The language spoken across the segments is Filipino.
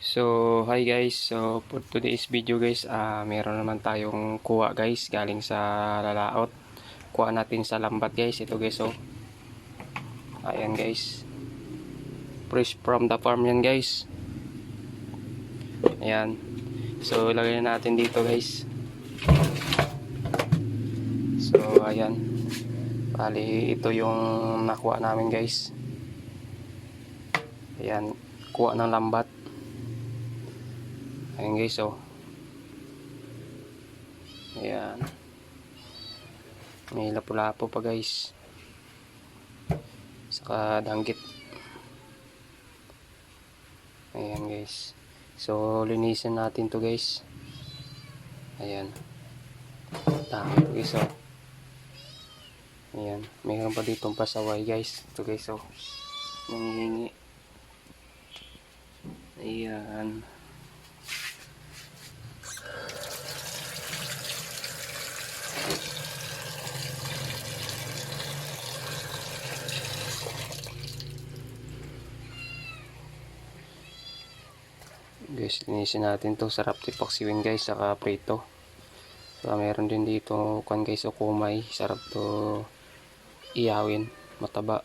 So, hi guys. So, for today's video guys, meron naman tayong kuha guys, galing sa lalaot. Kuha natin sa lambat guys. Ito guys, oh. Ayan guys. Fresh from the farm yan guys. Ayan. So, ilagay na natin dito guys. So, ayan. Bali, ito yung nakuha namin guys. Ayan. Kuha ng lambat. Ayan guys, oh. Ayan. May lapu-lapu pa guys. Saka danggit. Ayan guys. So linisin natin to guys. Ayan. Dami guys, oh. Ayan. Mayroon pa ditong pasaway guys. Ito guys, oh. Nangihingi. Ayan. Guys, linisin natin to. Sarap tipaksiwin guys, saka prito. So meron din dito kan guys, o kumay. Sarap to iyawin. Mataba.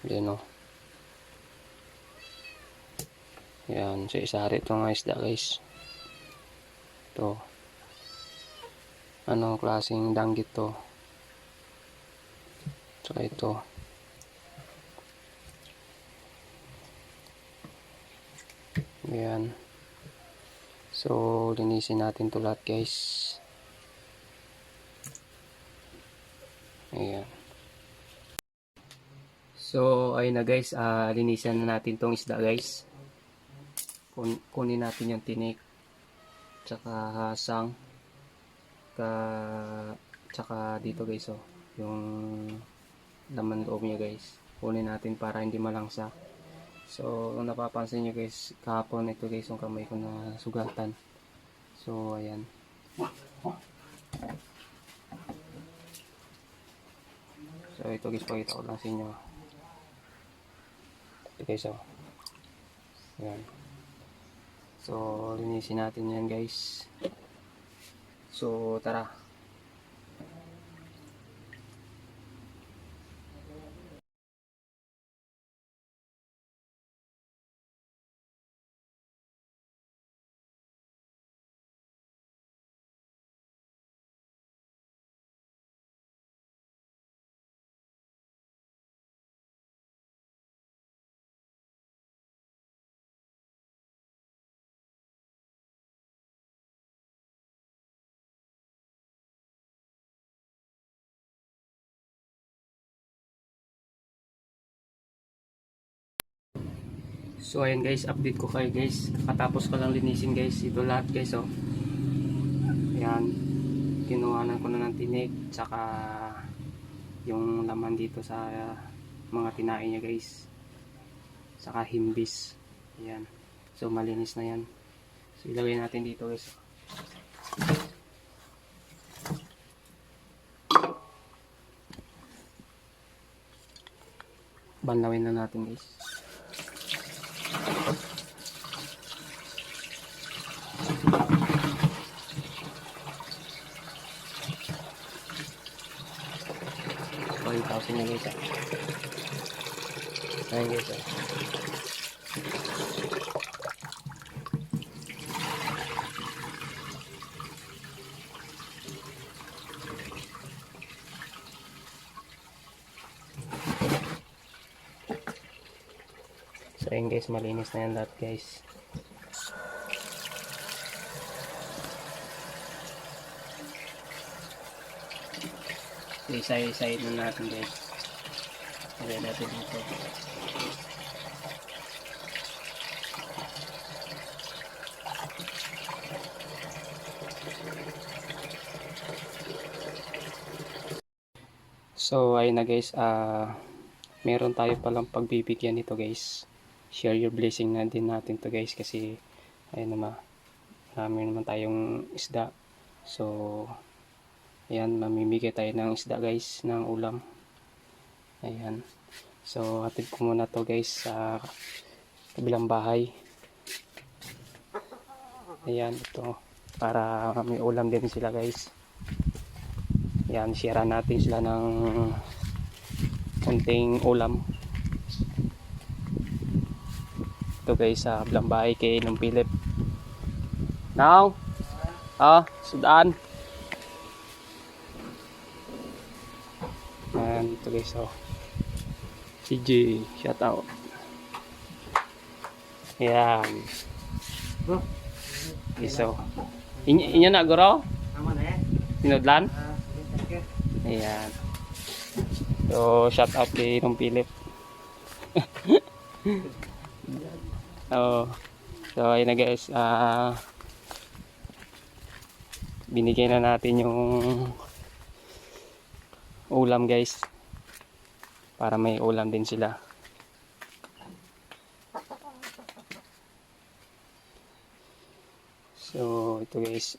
Yan, oh. Yan, so isari ito nga isda guys. Ito. Anong klaseng danggit to? So ito. Ayan. So linisin natin to lahat guys. Ayan. So ayun na guys, linisan na natin tong isda guys. Kunin natin yung tinik, tsaka hasang, tsaka dito guys, oh, yung laman loob niya guys. Kunin natin para hindi malangsa. So kung napapansin nyo guys, kahapon ito guys yung kamay ko na sugatan. So ayan. So ito guys, pakita ko lang sa inyo. Ito guys, oh. Ayan. So linisin natin yan guys. So tara. So ayan guys, update ko kayo guys. Kakatapos ko lang linisin guys. Ito lahat guys, oh. Ayan. Kinuhanan ko na ng tinik, tsaka yung laman dito sa mga tinain niya guys. Saka himbis. Ayan. So malinis na yan. So ilagay natin dito guys. Banlawin na natin guys. So 1,000 na guys. Ayan guys, oh. So ayan guys, malinis na yan lahat guys. So isa-isa na natin guys. Lagay natin dito. So ayun na guys, meron tayo palang pagbibigyan nito guys. Share your blessing na din natin to guys, kasi ayun naman, marami naman tayong isda. So ayan, mamimigay tayo ng isda guys, ng ulam. Ayan. So hatid ko muna to guys sa kabilang bahay. Ayan, ito. Para may ulam din sila guys. Ayan, share natin sila ng konting ulam. Ito guys, sa Blambahay kay Nung Philip. Now, sudan. Ayan, ito guys, CJ, shout out. Ayan. So, inyo na guro? Pinudlan? Ayan. So, shout out kay Nung Philip. So, ayun na guys. Binigay na natin yung ulam guys. Para may ulam din sila. So, ito guys.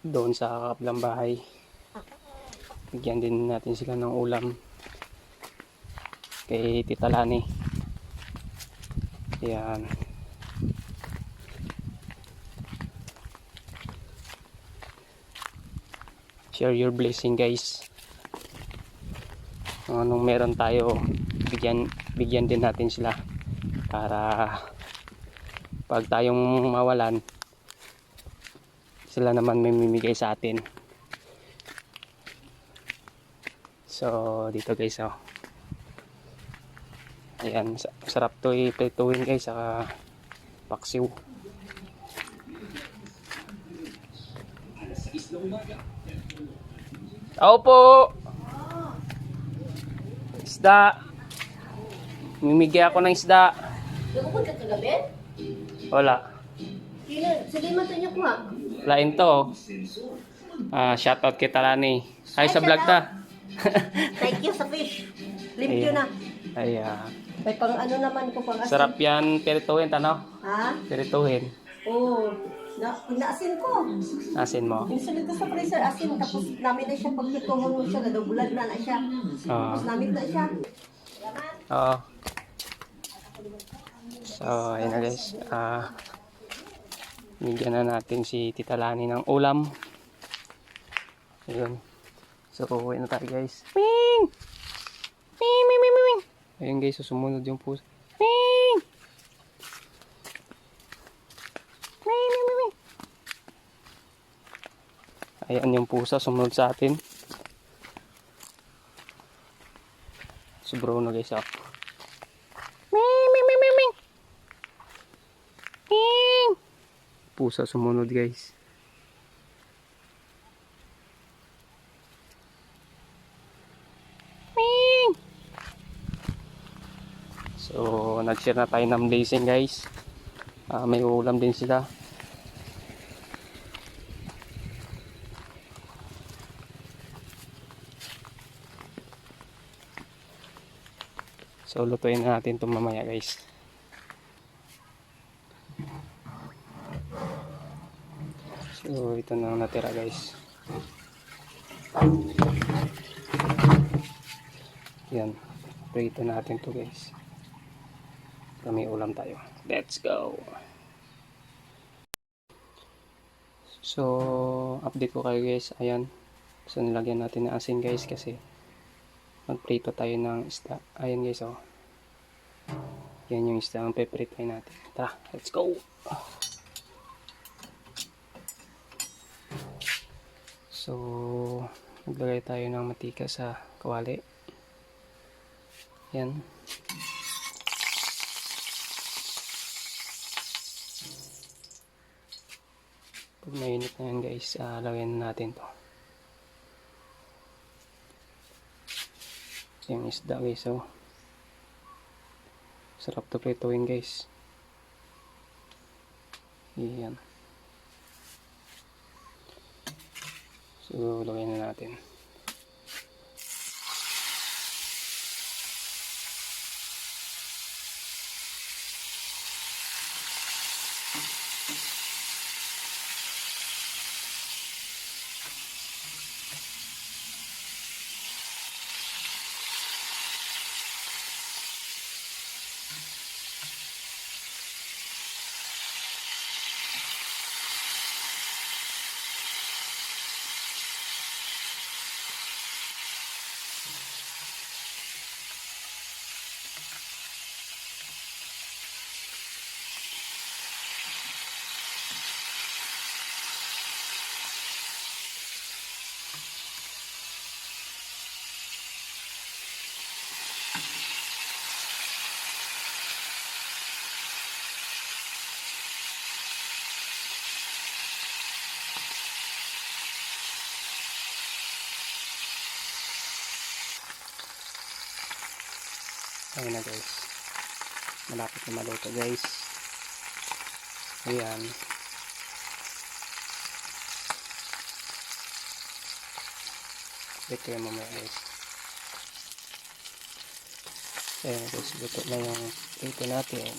Doon sa kabilang bahay. Bigyan din natin sila ng ulam. Kay Tita Lani. Ayan. Share your blessing guys. Anong meron tayo, bigyan din natin sila. Para pag tayong mawalan, sila naman may mimigay sa atin. So, dito guys, ayan, sarap to iprituhin guys, saka paksiw. Opo! Isda! Mimigay ako ng isda. Nagpupun ka kagabi? Wala. Sige, mata niyo ko ha. Lain to. Shoutout kay Talani. Hi sa vlog ta. Thank you sa fish. Limpyo na. Ayan. May pang ano naman ko pang asin. Sarap yan perituhin, tano? Ha? Perituhin. Oo. Naasin ko. Asin mo. Insulit ko sa freezer asin. Tapos namin na siya pagkituhon mo siya. Nadubulan na siya. Tapos namin na siya. Oo. So, ayun na guys. Bigyan na natin si Tita Lani ng ulam. Ayun. So, uwi na tayo guys. Ming! Ming, ming, ming, ming. Ayun guys, sumunod yung puso. Ming! Ming, ming, ming, ming. Ayan yung pusa, sumunod sa atin. Si Bruno guys, Ming, ming, ming, ming, ming. Ming! Pusa sumunod guys. Ming! So, nag-share na tayo ng blessing guys. May ulam din sila. So, lutuin na natin ito mamaya guys. So, ito na ang natira guys. Yan. Prito natin to guys. Para may ulam tayo. Let's go! So, update ko kayo guys. Ayan. So, nilagyan natin ng asin guys kasi magprito tayo ng isda. Ayan guys, yan yung isda ang peprito natin. Tara, let's go! So, maglagay tayo ng matika sa kawali. Yan. Pag mainit na yan guys, lagyan na natin to. Yung isda guys, sarap to prituin guys. Yan. So, lagyan na natin. Ayun na guys. Malapit na maluto guys. Ayan. Ito yung mamaya guys. Ayan guys. Luto na yung ito natin.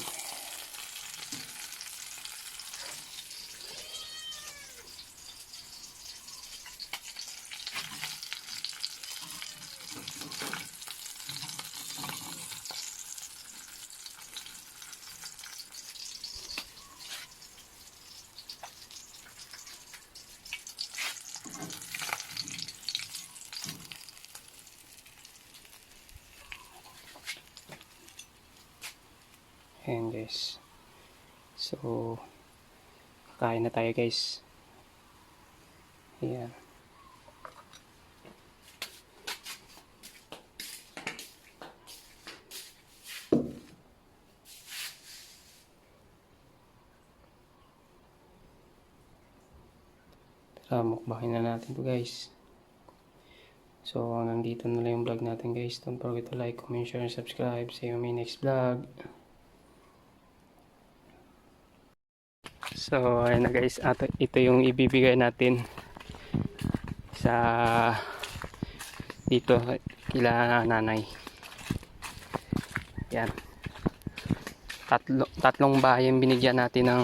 Ayan guys. So, kakain na tayo guys. Ayan. Tara, mukbahin na natin to guys. So, hanggang dito na lang yung vlog natin guys. Don't forget to like, comment, share, and subscribe. See you in my next vlog. So, ayan na guys. Ito yung ibibigay natin sa dito kila nanay. Yan. Tatlong bahay yung binigyan natin ng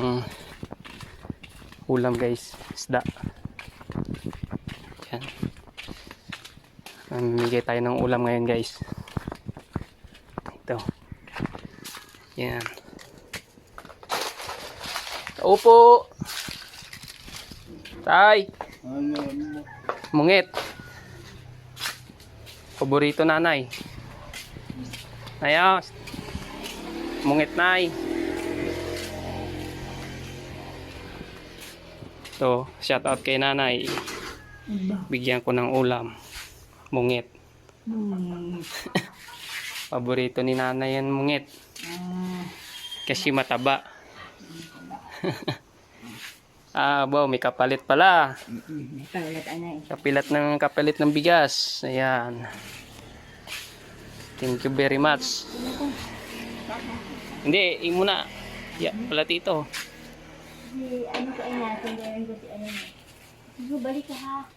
ulam guys. Isda. Yan. Mamimigay tayo ng ulam ngayon guys. Ito. Yan. Upo. Tay. Mungit. Paborito nanay. Ayos. Mungit nay. So, shout out kay nanay. Bigyan ko ng ulam. Mungit. Paborito ni nanay yan mungit. Kasi mataba. Wow, may kapalit pala. Kapalit ng bigas. Ayan. Thank you very much. Hindi, muna. Yeah, pala tito. Ano ka natin, meron ko si ano. Sige, balik ka ha.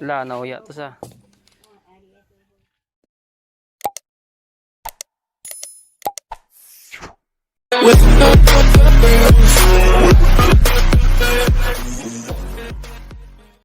Wala, nauya to sa. With